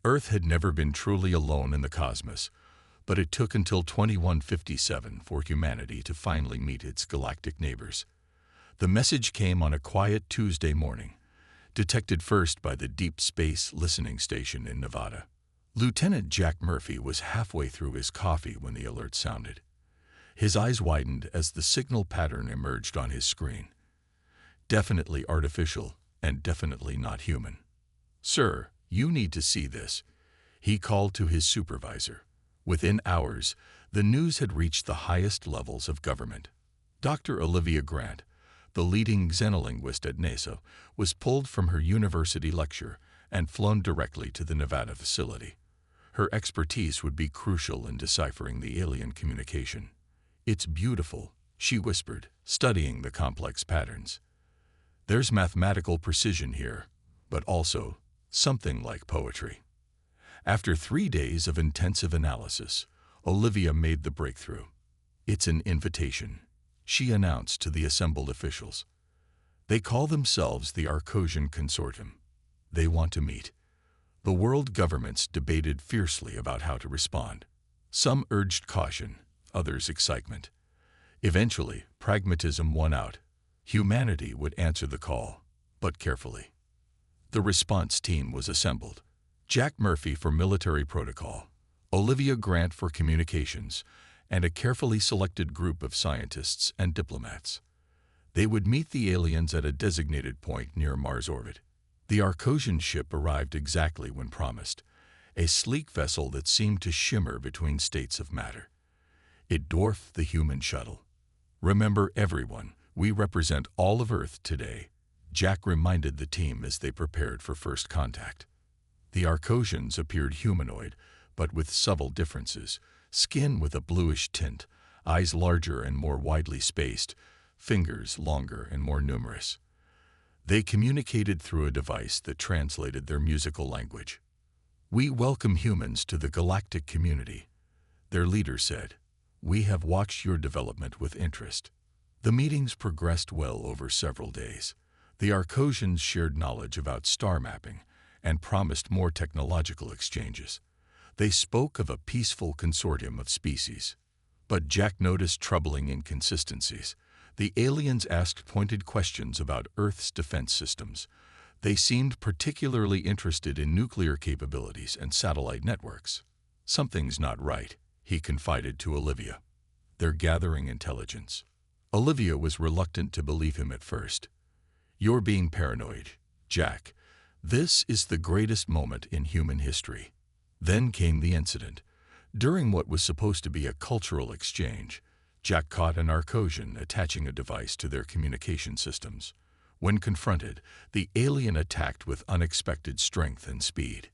Earth had never been truly alone in the cosmos, but it took until 2157 for humanity to finally meet its galactic neighbors. The message came on a quiet Tuesday morning, detected first by the Deep Space Listening Station in Nevada. Lieutenant Jack Murphy was halfway through his coffee when the alert sounded. His eyes widened as the signal pattern emerged on his screen. Definitely artificial and definitely not human. "Sir, you need to see this," he called to his supervisor. Within hours, the news had reached the highest levels of government. Dr. Olivia Grant, the leading xenolinguist at NASA, was pulled from her university lecture and flown directly to the Nevada facility. Her expertise would be crucial in deciphering the alien communication. "It's beautiful," she whispered, studying the complex patterns. "There's mathematical precision here, but also something like poetry." After 3 days of intensive analysis, Olivia made the breakthrough. "It's an invitation," she announced to the assembled officials. "They call themselves the Arcosian Consortium. They want to meet." The world governments debated fiercely about how to respond. Some urged caution, others excitement. Eventually, pragmatism won out. Humanity would answer the call, but carefully. The response team was assembled. Jack Murphy for military protocol, Olivia Grant for communications, and a carefully selected group of scientists and diplomats. They would meet the aliens at a designated point near Mars' orbit. The Arcosian ship arrived exactly when promised, a sleek vessel that seemed to shimmer between states of matter. It dwarfed the human shuttle. "Remember, everyone, we represent all of Earth today," Jack reminded the team as they prepared for first contact. The Arcosians appeared humanoid, but with subtle differences: skin with a bluish tint, eyes larger and more widely spaced, fingers longer and more numerous. They communicated through a device that translated their musical language. "We welcome humans to the galactic community," their leader said. "We have watched your development with interest." The meetings progressed well over several days. The Arcosians shared knowledge about star mapping and promised more technological exchanges. They spoke of a peaceful consortium of species. But Jack noticed troubling inconsistencies. The aliens asked pointed questions about Earth's defense systems. They seemed particularly interested in nuclear capabilities and satellite networks. "Something's not right," he confided to Olivia. "They're gathering intelligence." Olivia was reluctant to believe him at first. "You're being paranoid, Jack. This is the greatest moment in human history." Then came the incident. During what was supposed to be a cultural exchange, Jack caught an Arcosian attaching a device to their communication systems. When confronted, the alien attacked with unexpected strength and speed.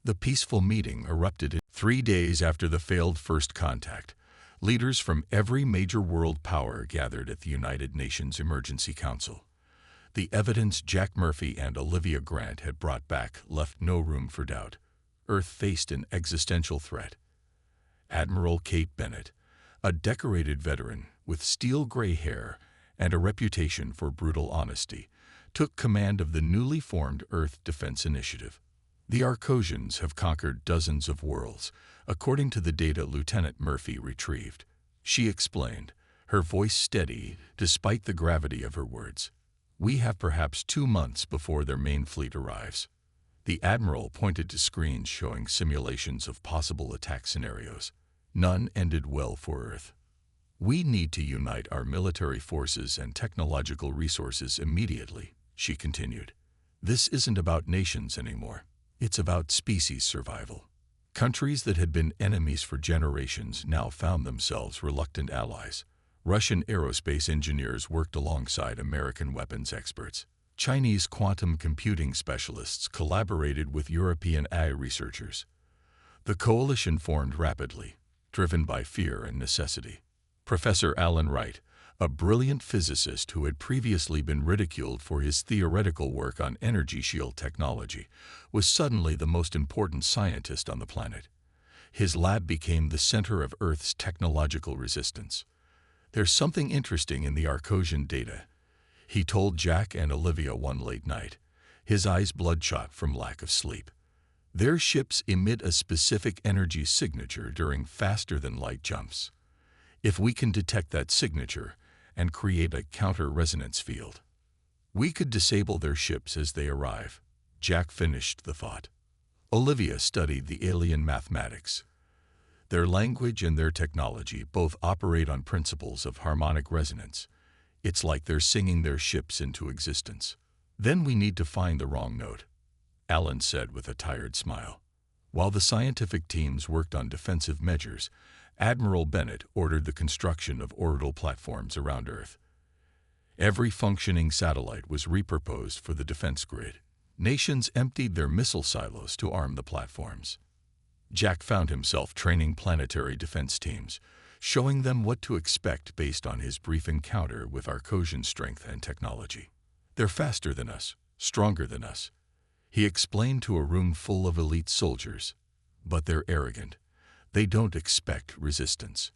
The peaceful meeting erupted 3 days after the failed first contact. Leaders from every major world power gathered at the United Nations Emergency Council. The evidence Jack Murphy and Olivia Grant had brought back left no room for doubt. Earth faced an existential threat. Admiral Kate Bennett, a decorated veteran with steel-gray hair and a reputation for brutal honesty, took command of the newly formed Earth Defense Initiative. "The Arcosians have conquered dozens of worlds, according to the data Lieutenant Murphy retrieved," she explained, her voice steady despite the gravity of her words. "We have perhaps 2 months before their main fleet arrives." The Admiral pointed to screens showing simulations of possible attack scenarios. None ended well for Earth. "We need to unite our military forces and technological resources immediately," she continued. "This isn't about nations anymore. It's about species survival." Countries that had been enemies for generations now found themselves reluctant allies. Russian aerospace engineers worked alongside American weapons experts. Chinese quantum computing specialists collaborated with European AI researchers. The coalition formed rapidly, driven by fear and necessity. Professor Alan Wright, a brilliant physicist who had previously been ridiculed for his theoretical work on energy shield technology, was suddenly the most important scientist on the planet. His lab became the center of Earth's technological resistance. "There's something interesting in the Arcosian data," he told Jack and Olivia one late night, his eyes bloodshot from lack of sleep. Their ships emit a specific energy signature during faster-than-light jumps. If we can detect that signature and create a counter-resonance field, we could disable their ships as they arrive. Jack finished the thought. Olivia studied the alien mathematics. Their language and their technology both operate on principles of harmonic resonance. It's like they're singing their ships into existence. Then we need to find the wrong note, Alan said with a tired smile. While the scientific teams worked on defensive measures, Admiral Bennett ordered the construction of orbital platforms around Earth. Every functioning satellite was repurposed for the defense grid. Nations emptied their missile silos to arm the platforms. Jack found himself training planetary defense teams, showing them what to expect based on his brief encounter with Arcosian strength and technology. They're faster than us, stronger than us, he explained to a room full of elite soldiers. But they're arrogant. They don't expect resistance.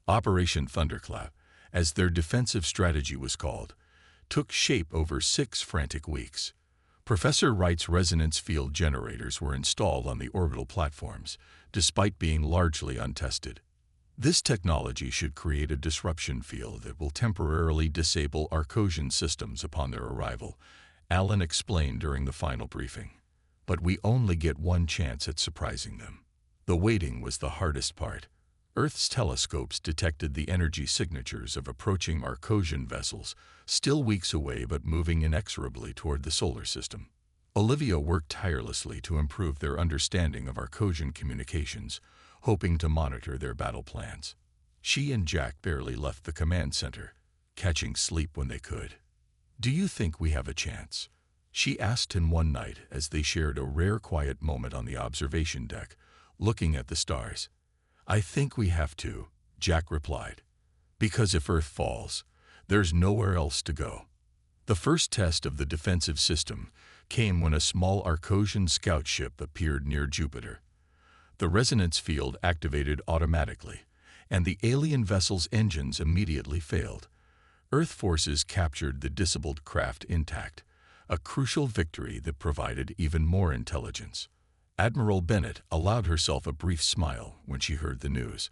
Operation Thunderclap, as their defensive strategy was called, took shape over 6 frantic weeks. Professor Wright's resonance field generators were installed on the orbital platforms, despite being largely untested. This technology should create a disruption field that will temporarily disable Arcosian systems upon their arrival, Alan explained during the final briefing. But we only get one chance at surprising them. The waiting was the hardest part. Earth's telescopes detected the energy signatures of approaching Arcosian vessels, still weeks away but moving inexorably toward the solar system. Olivia worked tirelessly to improve their understanding of Arcosian communications, hoping to monitor their battle plans. She and Jack barely left the command center, catching sleep when they could. "Do you think we have a chance?" she asked him one night as they shared a rare quiet moment on the observation deck, looking at the stars. "I think we have to," Jack replied. "Because if Earth falls, there's nowhere else to go." The first test of the defensive system came when a small Arcosian scout ship appeared near Jupiter. The resonance field activated automatically, and the alien vessel's engines immediately failed. Earth forces captured the disabled craft intact, a crucial victory that provided even more intelligence. Admiral Bennett allowed herself a brief smile when she heard the news.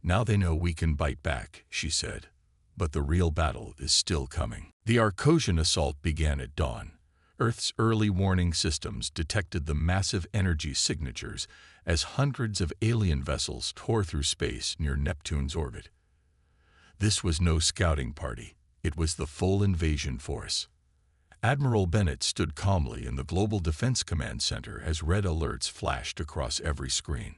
"Now they know we can bite back," she said. But the real battle is still coming. The Arcosian assault began at dawn. Earth's early warning systems detected the massive energy signatures as hundreds of alien vessels tore through space near Neptune's orbit. This was no scouting party. It was the full invasion force. Admiral Bennett stood calmly in the Global Defense Command Center as red alerts flashed across every screen.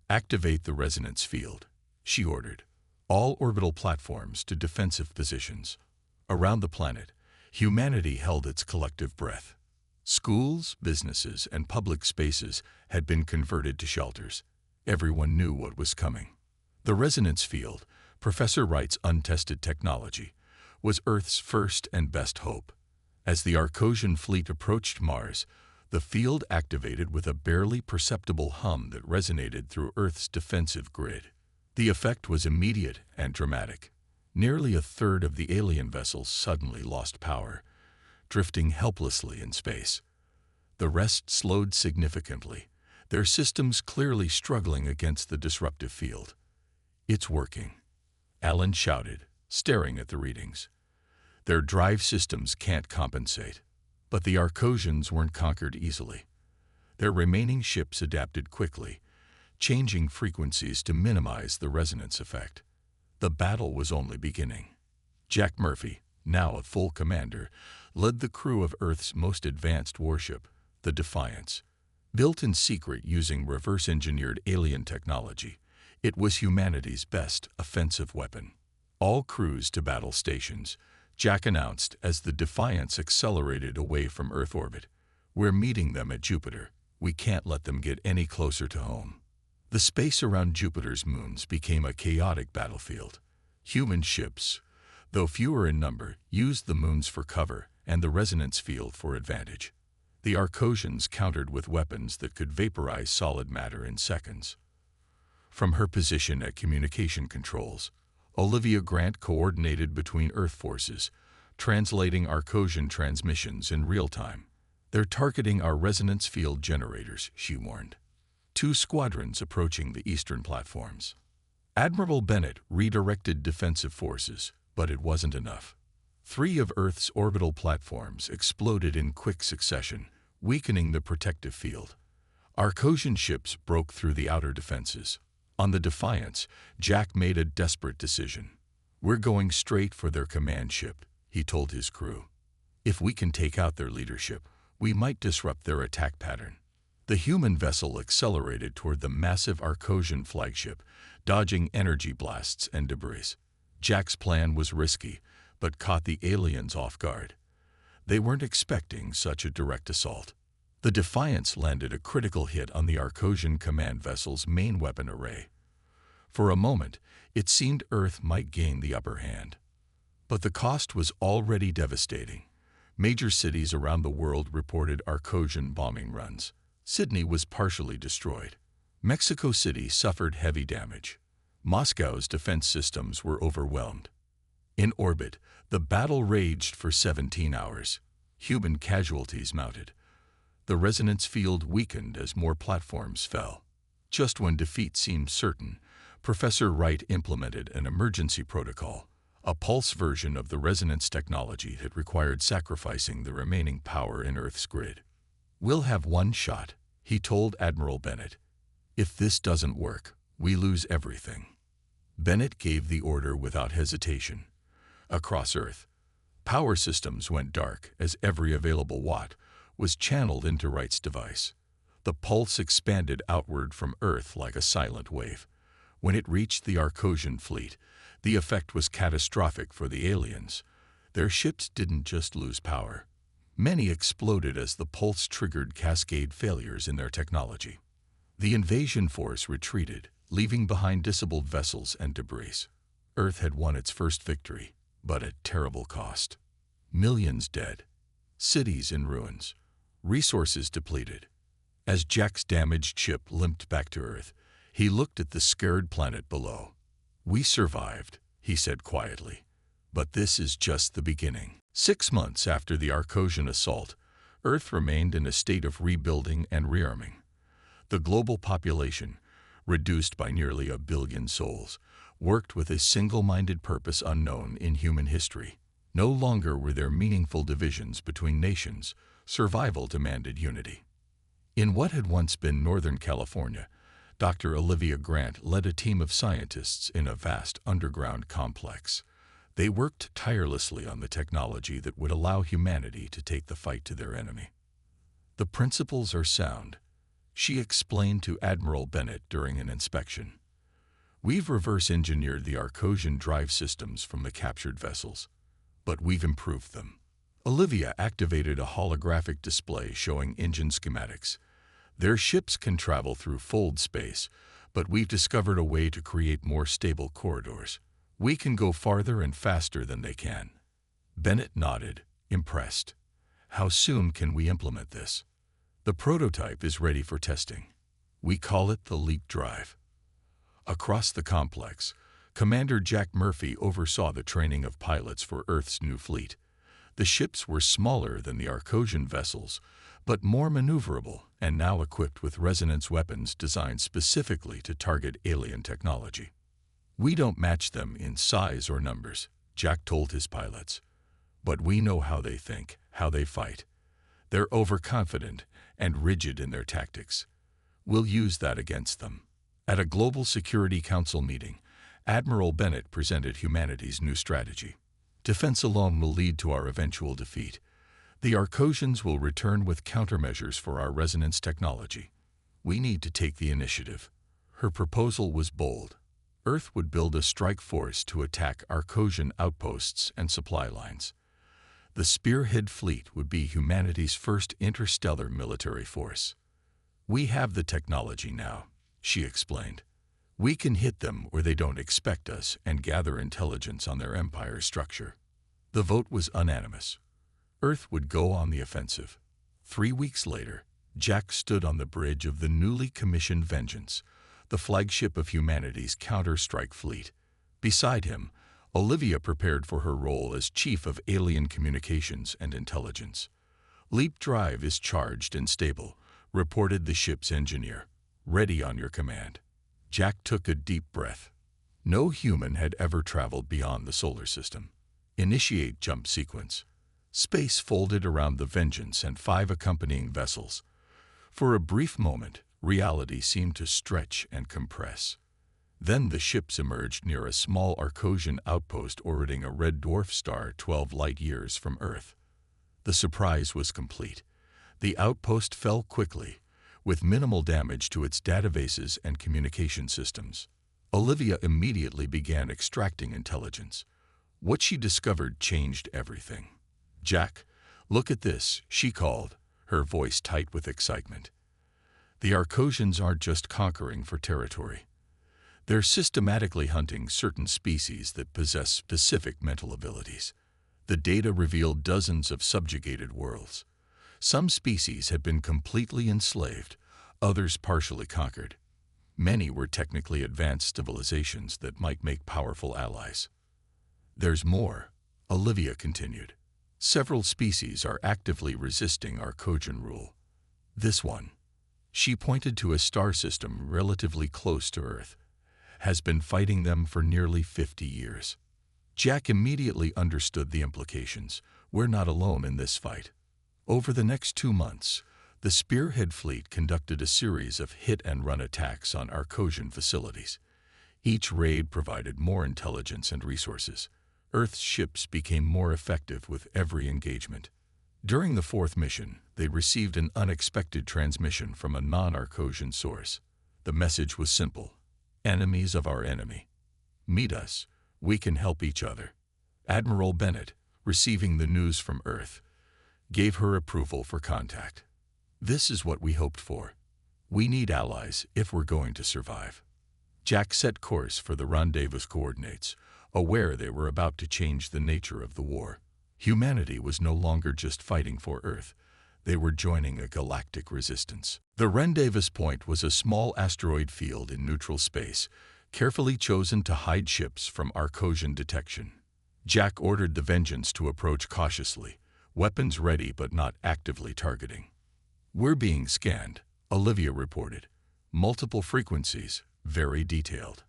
"Activate the resonance field," she ordered. "All orbital platforms to defensive positions." Around the planet, humanity held its collective breath. Schools, businesses, and public spaces had been converted to shelters. Everyone knew what was coming. The resonance field, Professor Wright's untested technology, was Earth's first and best hope. As the Arcosian fleet approached Mars, the field activated with a barely perceptible hum that resonated through Earth's defensive grid. The effect was immediate and dramatic. Nearly a third of the alien vessels suddenly lost power, drifting helplessly in space. The rest slowed significantly, their systems clearly struggling against the disruptive field. "It's working," Alan shouted, staring at the readings. "Their drive systems can't compensate." But the Arcosians weren't conquered easily. Their remaining ships adapted quickly, changing frequencies to minimize the resonance effect. The battle was only beginning. Jack Murphy, now a full commander, led the crew of Earth's most advanced warship, the Defiance. Built in secret using reverse-engineered alien technology, it was humanity's best offensive weapon. "All crews to battle stations," Jack announced as the Defiance accelerated away from Earth orbit. "We're meeting them at Jupiter. We can't let them get any closer to home." The space around Jupiter's moons became a chaotic battlefield. Human ships, though fewer in number, used the moons for cover and the resonance field for advantage. The Arcosians countered with weapons that could vaporize solid matter in seconds. From her position at communication controls, Olivia Grant coordinated between Earth forces, translating Arcosian transmissions in real time. "They're targeting our resonance field generators," she warned. 2 squadrons approaching the eastern platforms. Admiral Bennett redirected defensive forces, but it wasn't enough. 3 of Earth's orbital platforms exploded in quick succession, weakening the protective field. Arcosian ships broke through the outer defenses. On the Defiance, Jack made a desperate decision. "We're going straight for their command ship," he told his crew. "If we can take out their leadership, we might disrupt their attack pattern." The human vessel accelerated toward the massive Arcosian flagship, dodging energy blasts and debris. Jack's plan was risky, but caught the aliens off guard. They weren't expecting such a direct assault. The Defiance landed a critical hit on the Arcosian command vessel's main weapon array. For a moment, it seemed Earth might gain the upper hand. But the cost was already devastating. Major cities around the world reported Arcosian bombing runs. Sydney was partially destroyed. Mexico City suffered heavy damage. Moscow's defense systems were overwhelmed. In orbit, the battle raged for 17 hours. Human casualties mounted. The resonance field weakened as more platforms fell. Just when defeat seemed certain, Professor Wright implemented an emergency protocol, a pulse version of the resonance technology that required sacrificing the remaining power in Earth's grid. "We'll have one shot," he told Admiral Bennett. "If this doesn't work, we lose everything." Bennett gave the order without hesitation. Across Earth, power systems went dark as every available watt was channeled into Wright's device. The pulse expanded outward from Earth like a silent wave. When it reached the Arcosian fleet, the effect was catastrophic for the aliens. Their ships didn't just lose power. Many exploded as the pulse triggered cascade failures in their technology. The invasion force retreated, leaving behind disabled vessels and debris. Earth had won its first victory, but at terrible cost. Millions dead, cities in ruins, resources depleted. As Jack's damaged ship limped back to Earth, he looked at the scared planet below. "We survived," he said quietly, "but this is just the beginning." 6 months after the Arcosian assault, Earth remained in a state of rebuilding and rearming. The global population, reduced by nearly 1 billion souls, worked with a single-minded purpose unknown in human history. No longer were there meaningful divisions between nations. Survival demanded unity. In what had once been Northern California, Dr. Olivia Grant led a team of scientists in a vast underground complex. They worked tirelessly on the technology that would allow humanity to take the fight to their enemy. "The principles are sound," she explained to Admiral Bennett during an inspection. "We've reverse-engineered the Arcosian drive systems from the captured vessels, but we've improved them." Olivia activated a holographic display showing engine schematics. "Their ships can travel through fold space, but we've discovered a way to create more stable corridors. We can go farther and faster than they can." Bennett nodded, impressed. "How soon can we implement this?" "The prototype is ready for testing. We call it the Leap Drive." Across the complex, Commander Jack Murphy oversaw the training of pilots for Earth's new fleet. The ships were smaller than the Arcosian vessels, but more maneuverable and now equipped with resonance weapons designed specifically to target alien technology. "We don't match them in size or numbers," Jack told his pilots. "But we know how they think, how they fight. They're overconfident and rigid in their tactics. We'll use that against them." At a Global Security Council meeting, Admiral Bennett presented humanity's new strategy. "Defense alone will lead to our eventual defeat. The Arcosians will return with countermeasures for our resonance technology. We need to take the initiative." Her proposal was bold. Earth would build a strike force to attack Arcosian outposts and supply lines. The Spearhead Fleet would be humanity's first interstellar military force. "We have the technology now," she explained. "We can hit them where they don't expect us and gather intelligence on their empire's structure." The vote was unanimous. Earth would go on the offensive. 3 weeks later, Jack stood on the bridge of the newly commissioned Vengeance, the flagship of humanity's counter-strike fleet. Beside him, Olivia prepared for her role as Chief of Alien Communications and Intelligence. "Leap drive is charged and stable," reported the ship's engineer. "Ready on your command." Jack took a deep breath. No human had ever traveled beyond the solar system. Initiate jump sequence. Space folded around the Vengeance and 5 accompanying vessels. For a brief moment, reality seemed to stretch and compress. Then the ships emerged near a small Arcosian outpost orbiting a red dwarf star 12 light-years from Earth. The surprise was complete. The outpost fell quickly, with minimal damage to its databases and communication systems. Olivia immediately began extracting intelligence. What she discovered changed everything. "Jack, look at this," she called, her voice tight with excitement. "The Arcosians aren't just conquering for territory. They're systematically hunting certain species that possess specific mental abilities." The data revealed dozens of subjugated worlds. Some species had been completely enslaved, others partially conquered. Many were technically advanced civilizations that might make powerful allies. "There's more," Olivia continued. "Several species are actively resisting Arcosian rule. This one," she pointed to a star system relatively close to Earth, "has been fighting them for nearly 50 years. Jack immediately understood the implications. We're not alone in this fight. Over the next 2 months, the Spearhead Fleet conducted a series of hit-and-run attacks on Arcosian facilities. Each raid provided more intelligence and resources. Earth's ships became more effective with every engagement. During the 4th mission, they received an unexpected transmission from a non-Arcosian source. The message was simple: enemies of our enemy. Meet us. We can help each other." Admiral Bennett, receiving the news from Earth, gave her approval for contact. "This is what we hoped for. We need allies if we're going to survive." Jack set course for the rendezvous coordinates, aware they were about to change the nature of the war. Humanity was no longer just fighting for Earth. They were joining a galactic resistance. The rendezvous point was a small asteroid field in neutral space, carefully chosen to hide ships from Arcosian detection. Jack ordered the Vengeance to approach cautiously, weapons ready but not actively targeting. "We're being scanned," Olivia reported. "Multiple frequencies, very detailed."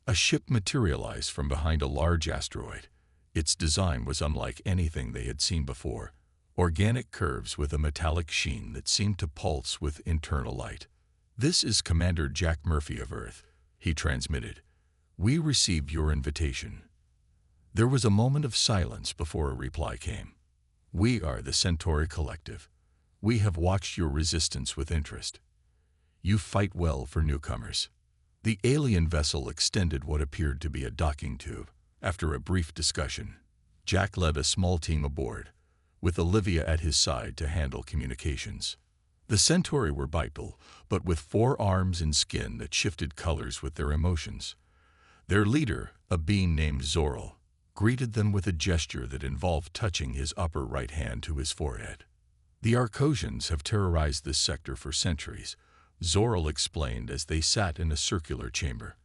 A ship materialized from behind a large asteroid. Its design was unlike anything they had seen before. Organic curves with a metallic sheen that seemed to pulse with internal light. "This is Commander Jack Murphy of Earth," he transmitted. "We received your invitation." There was a moment of silence before a reply came. "We are the Centauri Collective. We have watched your resistance with interest. You fight well for newcomers." The alien vessel extended what appeared to be a docking tube. After a brief discussion, Jack led a small team aboard, with Olivia at his side to handle communications. The Centauri were bipedal, but with 4 arms and skin that shifted colors with their emotions. Their leader, a being named Zoral, greeted them with a gesture that involved touching his upper right hand to his forehead. "The Arcosians have terrorized this sector for centuries," Zoral explained as they sat in a circular chamber.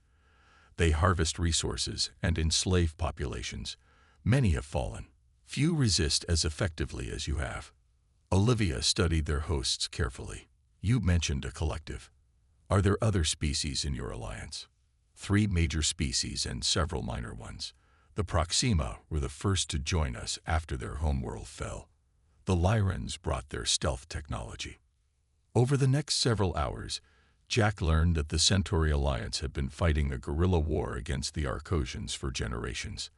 "They harvest resources and enslave populations. Many have fallen. Few resist as effectively as you have." Olivia studied their hosts carefully. "You mentioned a collective. Are there other species in your alliance?" 3 major species and several minor ones. The Proxima were the first to join us after their homeworld fell. The Lyrans brought their stealth technology. Over the next several hours, Jack learned that the Centauri Alliance had been fighting a guerrilla war against the Arcosians for generations.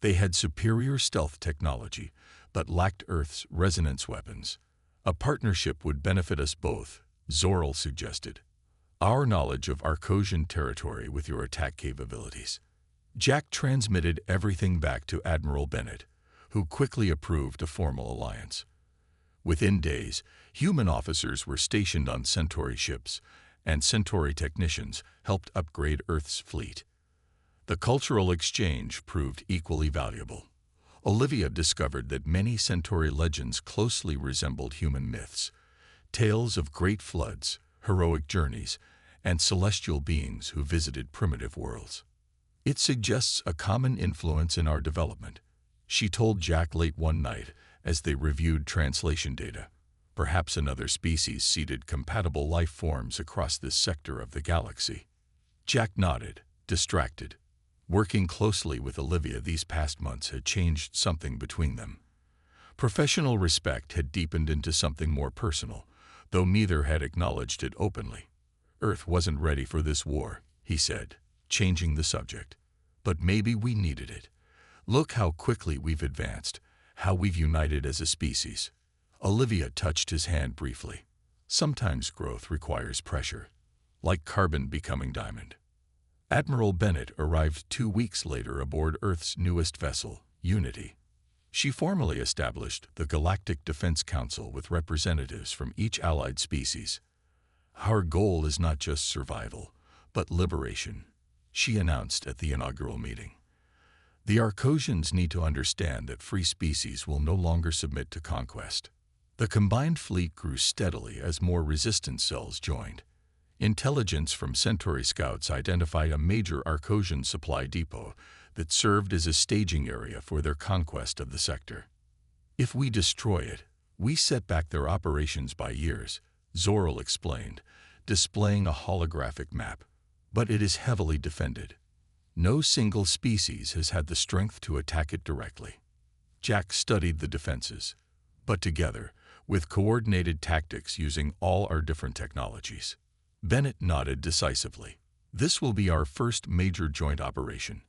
They had superior stealth technology, but lacked Earth's resonance weapons. "A partnership would benefit us both," Zoral suggested. "Our knowledge of Arcosian territory with your attack capabilities." Jack transmitted everything back to Admiral Bennett, who quickly approved a formal alliance. Within days, human officers were stationed on Centauri ships, and Centauri technicians helped upgrade Earth's fleet. The cultural exchange proved equally valuable. Olivia discovered that many Centauri legends closely resembled human myths, tales of great floods, heroic journeys, and celestial beings who visited primitive worlds. "It suggests a common influence in our development," she told Jack late one night as they reviewed translation data. Perhaps another species seeded compatible life forms across this sector of the galaxy. Jack nodded, distracted. Working closely with Olivia these past months had changed something between them. Professional respect had deepened into something more personal, though neither had acknowledged it openly. Earth wasn't ready for this war, he said, changing the subject. But maybe we needed it. Look how quickly we've advanced, how we've united as a species. Olivia touched his hand briefly. Sometimes growth requires pressure, like carbon becoming diamond. Admiral Bennett arrived 2 weeks later aboard Earth's newest vessel, Unity. She formally established the Galactic Defense Council with representatives from each allied species. Our goal is not just survival, but liberation, she announced at the inaugural meeting. The Arcosians need to understand that free species will no longer submit to conquest. The combined fleet grew steadily as more resistance cells joined. Intelligence from Centauri scouts identified a major Arcosian supply depot that served as a staging area for their conquest of the sector. If we destroy it, we set back their operations by years, Zoril explained, displaying a holographic map. But it is heavily defended. No single species has had the strength to attack it directly. Jack studied the defenses, but together, with coordinated tactics using all our different technologies. Bennett nodded decisively. This will be our first major joint operation.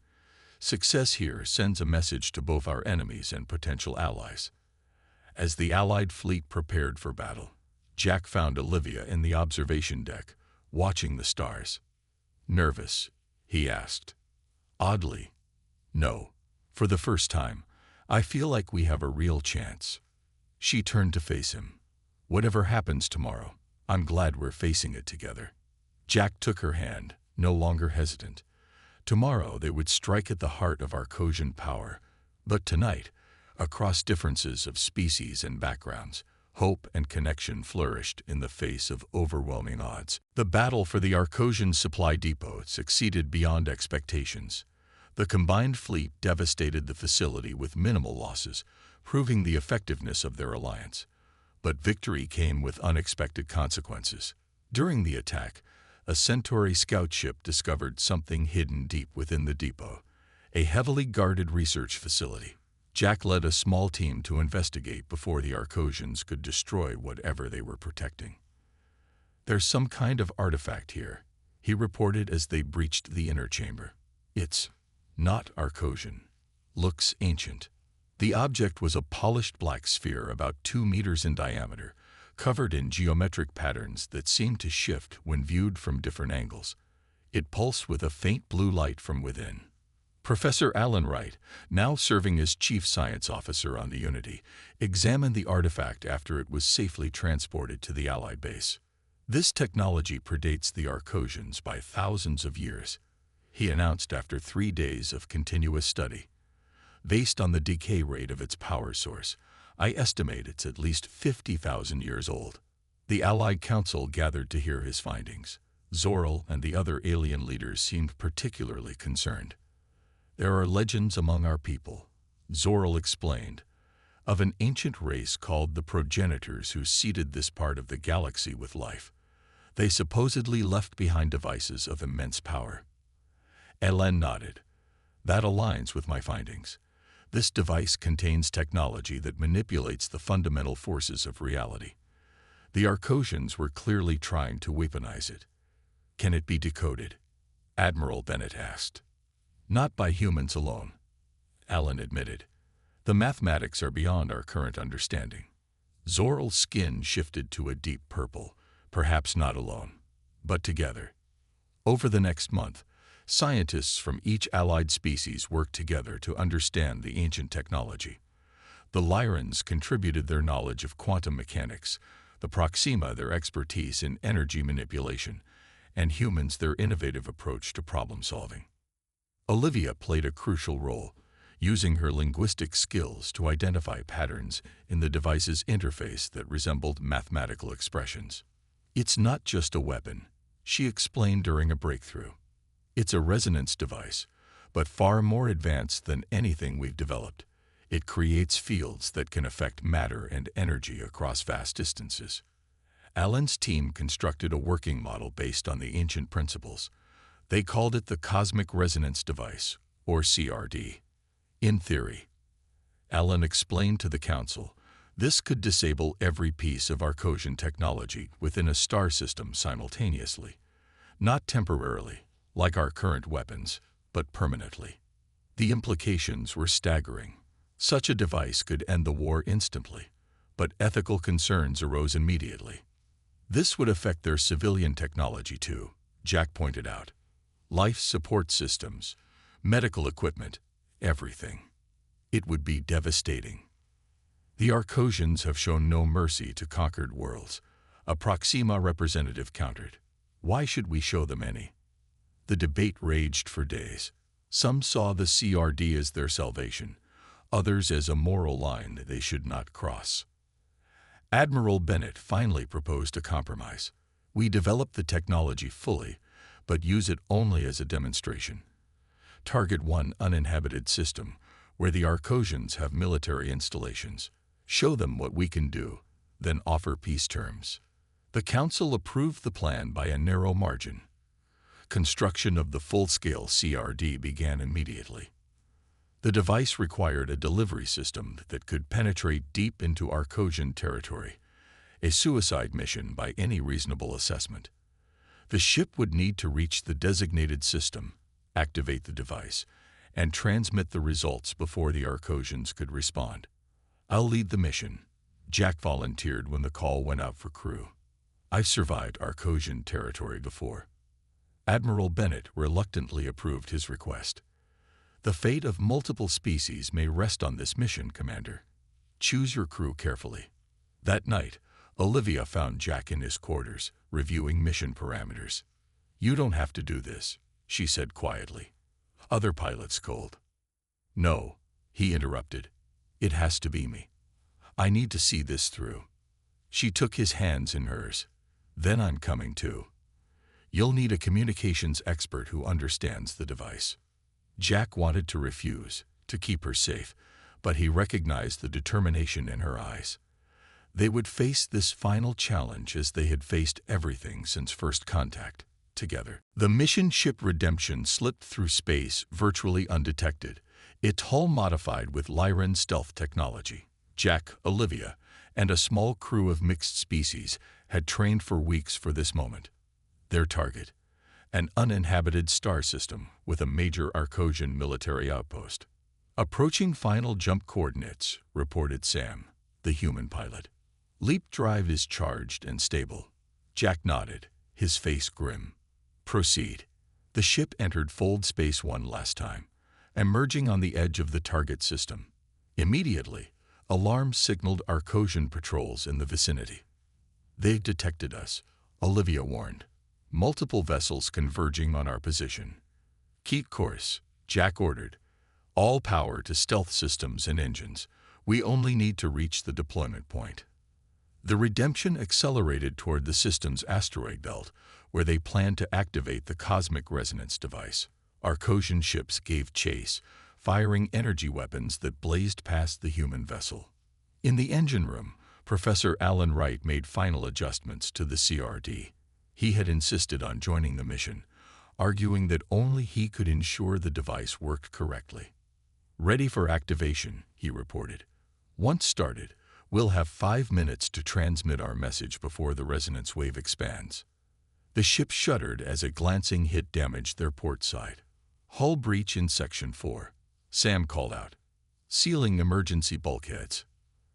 Success here sends a message to both our enemies and potential allies. As the Allied fleet prepared for battle, Jack found Olivia in the observation deck, watching the stars. Nervous? He asked. Oddly, no. For the first time, I feel like we have a real chance. She turned to face him. Whatever happens tomorrow, I'm glad we're facing it together. Jack took her hand, no longer hesitant. Tomorrow they would strike at the heart of Arcosian power, but tonight, across differences of species and backgrounds, hope and connection flourished in the face of overwhelming odds. The battle for the Arcosian supply depot succeeded beyond expectations. The combined fleet devastated the facility with minimal losses, proving the effectiveness of their alliance. But victory came with unexpected consequences. During the attack, a Centauri scout ship discovered something hidden deep within the depot, a heavily guarded research facility. Jack led a small team to investigate before the Arcosians could destroy whatever they were protecting. There's some kind of artifact here, he reported as they breached the inner chamber. It's not Arcosian. Looks ancient. The object was a polished black sphere about 2 meters in diameter, covered in geometric patterns that seemed to shift when viewed from different angles. It pulsed with a faint blue light from within. Professor Alan Wright, now serving as Chief Science Officer on the Unity, examined the artifact after it was safely transported to the Allied base. This technology predates the Arcosians by thousands of years, he announced after 3 days of continuous study. Based on the decay rate of its power source, I estimate it's at least 50,000 years old. The Allied Council gathered to hear his findings. Zoril and the other alien leaders seemed particularly concerned. There are legends among our people, Zoril explained, of an ancient race called the progenitors who seeded this part of the galaxy with life. They supposedly left behind devices of immense power. Ellen nodded. That aligns with my findings. This device contains technology that manipulates the fundamental forces of reality. The Arcosians were clearly trying to weaponize it. Can it be decoded? Admiral Bennett asked. Not by humans alone, Alan admitted. The mathematics are beyond our current understanding. Zoril's skin shifted to a deep purple, perhaps not alone, but together. Over the next month, scientists from each allied species worked together to understand the ancient technology. The Lyrans contributed their knowledge of quantum mechanics, the Proxima their expertise in energy manipulation, and humans their innovative approach to problem solving. Olivia played a crucial role, using her linguistic skills to identify patterns in the device's interface that resembled mathematical expressions. It's not just a weapon, she explained during a breakthrough. It's a resonance device, but far more advanced than anything we've developed. It creates fields that can affect matter and energy across vast distances. Alan's team constructed a working model based on the ancient principles. They called it the Cosmic Resonance Device, or CRD. In theory, Alan explained to the Council, this could disable every piece of Arcosian technology within a star system simultaneously, not temporarily, like our current weapons, but permanently. The implications were staggering. Such a device could end the war instantly, but ethical concerns arose immediately. This would affect their civilian technology too, Jack pointed out. Life support systems, medical equipment, everything. It would be devastating. The Arcosians have shown no mercy to conquered worlds, a Proxima representative countered. Why should we show them any? The debate raged for days. Some saw the CRD as their salvation, others as a moral line they should not cross. Admiral Bennett finally proposed a compromise. We develop the technology fully, but use it only as a demonstration. Target one uninhabited system, where the Arcosians have military installations. Show them what we can do, then offer peace terms. The Council approved the plan by a narrow margin. Construction of the full-scale CRD began immediately. The device required a delivery system that could penetrate deep into Arcosian territory, a suicide mission by any reasonable assessment. The ship would need to reach the designated system, activate the device, and transmit the results before the Arcosians could respond. I'll lead the mission, Jack volunteered when the call went out for crew. I've survived Arcosian territory before. Admiral Bennett reluctantly approved his request. The fate of multiple species may rest on this mission, Commander. Choose your crew carefully. That night, Olivia found Jack in his quarters, reviewing mission parameters. You don't have to do this, she said quietly. Other pilots scolded. No, he interrupted. It has to be me. I need to see this through. She took his hands in hers. Then I'm coming too. You'll need a communications expert who understands the device. Jack wanted to refuse, to keep her safe, but he recognized the determination in her eyes. They would face this final challenge as they had faced everything since first contact, together. The mission ship Redemption slipped through space virtually undetected, its hull modified with Lyran stealth technology. Jack, Olivia, and a small crew of mixed species had trained for weeks for this moment. Their target, an uninhabited star system with a major Arcosian military outpost. Approaching final jump coordinates, reported Sam, the human pilot. Leap drive is charged and stable. Jack nodded, his face grim. Proceed. The ship entered Fold Space 1 last time, emerging on the edge of the target system. Immediately, alarms signaled Arcosian patrols in the vicinity. They've detected us, Olivia warned. Multiple vessels converging on our position. Keep course, Jack ordered. All power to stealth systems and engines. We only need to reach the deployment point. The Redemption accelerated toward the system's asteroid belt, where they planned to activate the Cosmic Resonance Device. Arcosian ships gave chase, firing energy weapons that blazed past the human vessel. In the engine room, Professor Alan Wright made final adjustments to the CRD. He had insisted on joining the mission, arguing that only he could ensure the device worked correctly. Ready for activation, he reported. Once started, we'll have 5 minutes to transmit our message before the resonance wave expands. The ship shuddered as a glancing hit damaged their port side. Hull breach in Section 4. Sam called out. Sealing emergency bulkheads.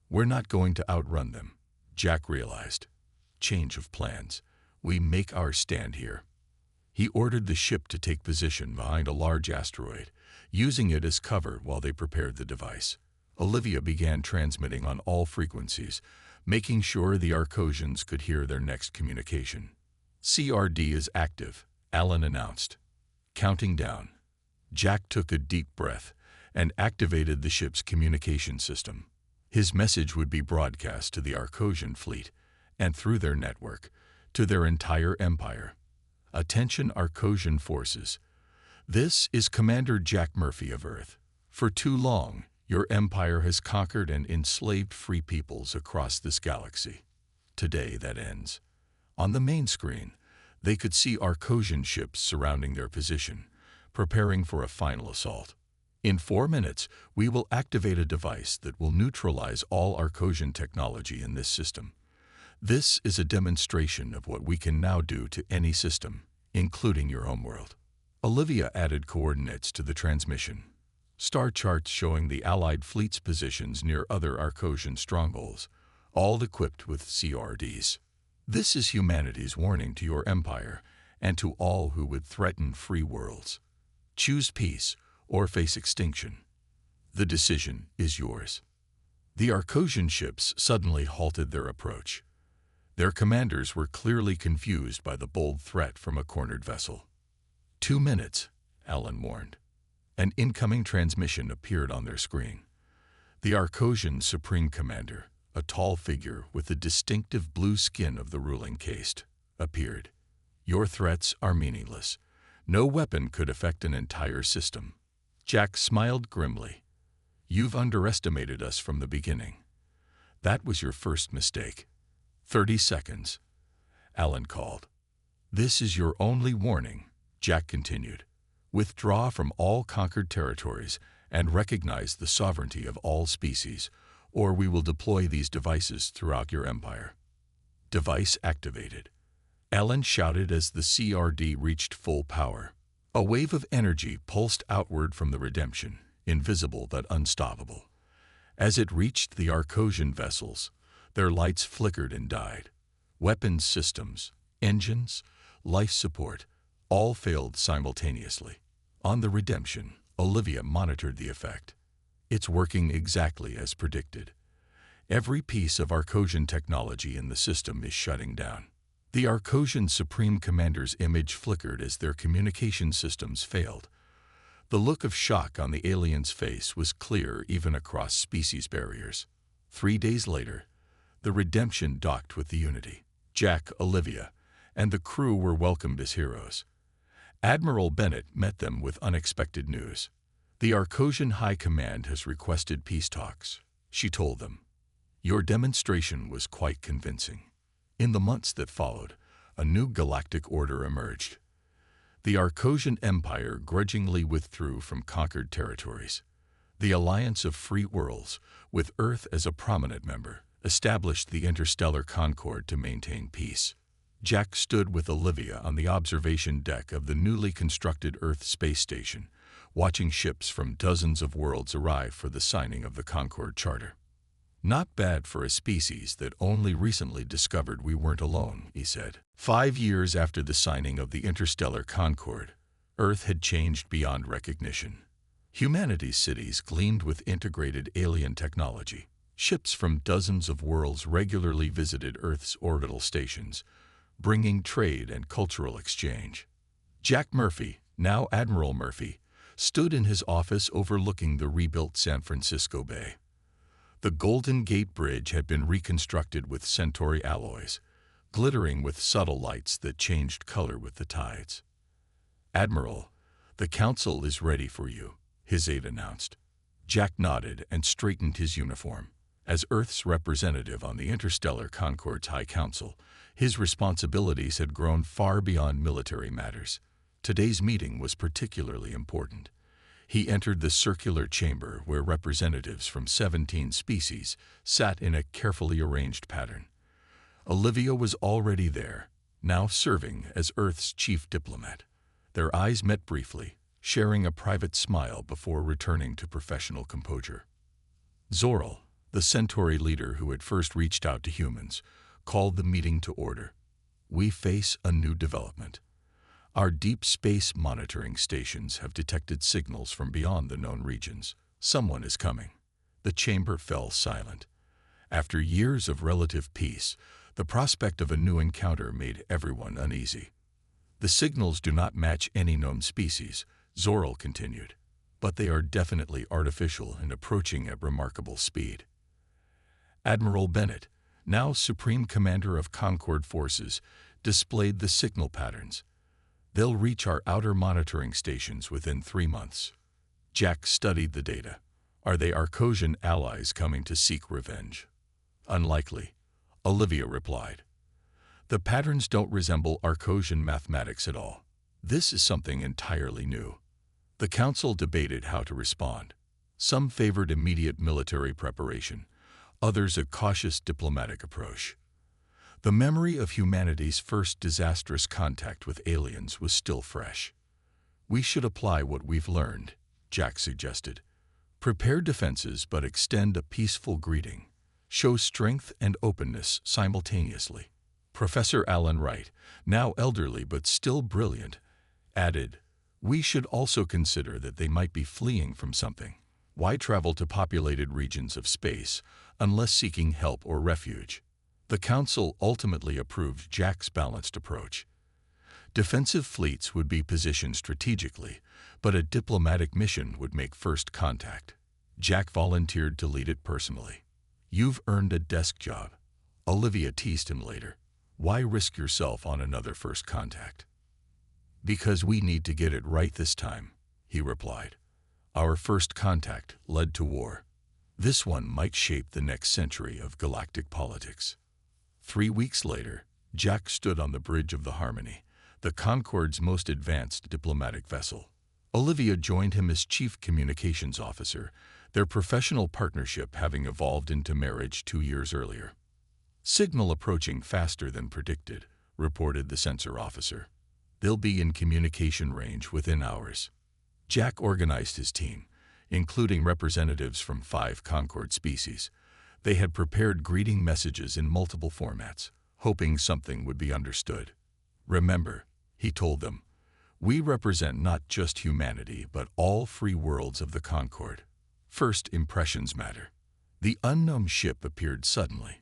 We're not going to outrun them, Jack realized. Change of plans. We make our stand here. He ordered the ship to take position behind a large asteroid, using it as cover while they prepared the device. Olivia began transmitting on all frequencies, making sure the Arcosians could hear their next communication. CRD is active, Alan announced. Counting down. Jack took a deep breath and activated the ship's communication system. His message would be broadcast to the Arcosian fleet, and through their network, to their entire empire. Attention Arcosian forces. This is Commander Jack Murphy of Earth. For too long, Your empire has conquered and enslaved free peoples across this galaxy. Today that ends. On the main screen, they could see Arcosian ships surrounding their position, preparing for a final assault. In 4 minutes, we will activate a device that will neutralize all Arcosian technology in this system. This is a demonstration of what we can now do to any system, including your homeworld. Olivia added coordinates to the transmission. Star charts showing the Allied fleet's positions near other Arcosian strongholds, all equipped with CRDs. This is humanity's warning to your empire and to all who would threaten free worlds. Choose peace or face extinction. The decision is yours. The Arcosian ships suddenly halted their approach. Their commanders were clearly confused by the bold threat from a cornered vessel. 2 minutes, Alan warned. An incoming transmission appeared on their screen. The Arcosian Supreme Commander, a tall figure with the distinctive blue skin of the ruling caste, appeared. Your threats are meaningless. No weapon could affect an entire system. Jack smiled grimly. You've underestimated us from the beginning. That was your first mistake. 30 seconds, Alan called. This is your only warning, Jack continued. Withdraw from all conquered territories and recognize the sovereignty of all species, or we will deploy these devices throughout your empire. Device activated. Alan shouted as the CRD reached full power. A wave of energy pulsed outward from the Redemption, invisible but unstoppable. As it reached the Arcosian vessels, their lights flickered and died. Weapons systems, engines, life support, all failed simultaneously. On the Redemption, Olivia monitored the effect. It's working exactly as predicted. Every piece of Arcosian technology in the system is shutting down. The Arcosian Supreme Commander's image flickered as their communication systems failed. The look of shock on the alien's face was clear even across species barriers. 3 days later, the Redemption docked with the Unity. Jack, Olivia, and the crew were welcomed as heroes. Admiral Bennett met them with unexpected news. The Arcosian High Command has requested peace talks, she told them. Your demonstration was quite convincing. In the months that followed, a new galactic order emerged. The Arcosian Empire grudgingly withdrew from conquered territories. The Alliance of Free Worlds, with Earth as a prominent member, established the Interstellar Concord to maintain peace. Jack stood with Olivia on the observation deck of the newly constructed Earth space station, watching ships from dozens of worlds arrive for the signing of the Concord Charter. Not bad for a species that only recently discovered we weren't alone, he said. 5 years after the signing of the Interstellar Concord, Earth had changed beyond recognition. Humanity's cities gleamed with integrated alien technology. Ships from dozens of worlds regularly visited Earth's orbital stations, bringing trade and cultural exchange. Jack Murphy, now Admiral Murphy, stood in his office overlooking the rebuilt San Francisco Bay. The Golden Gate Bridge had been reconstructed with Centauri alloys, glittering with subtle lights that changed color with the tides. Admiral, the Council is ready for you, his aide announced. Jack nodded and straightened his uniform. As Earth's representative on the Interstellar Concord's High Council, his responsibilities had grown far beyond military matters. Today's meeting was particularly important. He entered the circular chamber where representatives from 17 species sat in a carefully arranged pattern. Olivia was already there, now serving as Earth's chief diplomat. Their eyes met briefly, sharing a private smile before returning to professional composure. Zoral, the Centauri leader who had first reached out to humans, called the meeting to order. We face a new development. Our deep space monitoring stations have detected signals from beyond the known regions. Someone is coming. The chamber fell silent. After years of relative peace, the prospect of a new encounter made everyone uneasy. The signals do not match any known species, Zoral continued, but they are definitely artificial and approaching at remarkable speed. Admiral Bennett, now Supreme Commander of Concord Forces, displayed the signal patterns. They'll reach our outer monitoring stations within 3 months. Jack studied the data. Are they Arcosian allies coming to seek revenge? Unlikely, Olivia replied. The patterns don't resemble Arcosian mathematics at all. This is something entirely new. The council debated how to respond. Some favored immediate military preparation, others a cautious diplomatic approach. The memory of humanity's first disastrous contact with aliens was still fresh. We should apply what we've learned, Jack suggested. Prepare defenses but extend a peaceful greeting. Show strength and openness simultaneously. Professor Alan Wright, now elderly but still brilliant, added, we should also consider that they might be fleeing from something. Why travel to populated regions of space unless seeking help or refuge? The council ultimately approved Jack's balanced approach. Defensive fleets would be positioned strategically, but a diplomatic mission would make first contact. Jack volunteered to lead it personally. You've earned a desk job. Olivia teased him later. Why risk yourself on another first contact? Because we need to get it right this time, he replied. Our first contact led to war. This one might shape the next century of galactic politics. 3 weeks later, Jack stood on the bridge of the Harmony, the Concorde's most advanced diplomatic vessel. Olivia joined him as chief communications officer, their professional partnership having evolved into marriage 2 years earlier. Signal approaching faster than predicted, reported the sensor officer. They'll be in communication range within hours. Jack organized his team, including representatives from 5 Concorde species. They had prepared greeting messages in multiple formats, hoping something would be understood. Remember, he told them, we represent not just humanity but all free worlds of the Concorde. First impressions matter. The unknown ship appeared suddenly,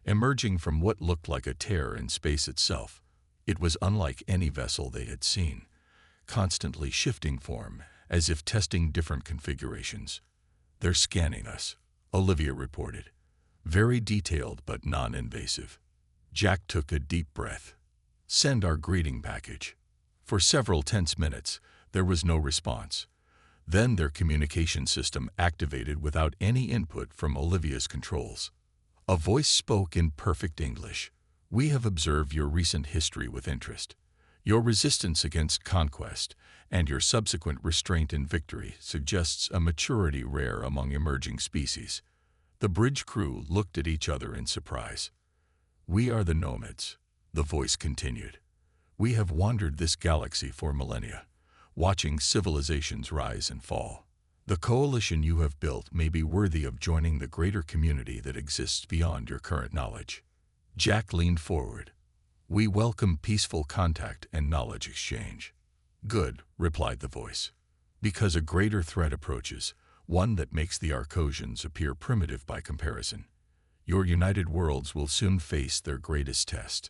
emerging from what looked like a tear in space itself. It was unlike any vessel they had seen, constantly shifting form, as if testing different configurations. They're scanning us, Olivia reported. Very detailed but non-invasive. Jack took a deep breath. Send our greeting package. For several tense minutes, there was no response. Then their communication system activated without any input from Olivia's controls. A voice spoke in perfect English. We have observed your recent history with interest. Your resistance against conquest and your subsequent restraint in victory suggests a maturity rare among emerging species. The bridge crew looked at each other in surprise. We are the nomads, the voice continued. We have wandered this galaxy for millennia, watching civilizations rise and fall. The coalition you have built may be worthy of joining the greater community that exists beyond your current knowledge. Jack leaned forward. We welcome peaceful contact and knowledge exchange. Good, replied the voice. Because a greater threat approaches, one that makes the Arcosians appear primitive by comparison. Your united worlds will soon face their greatest test.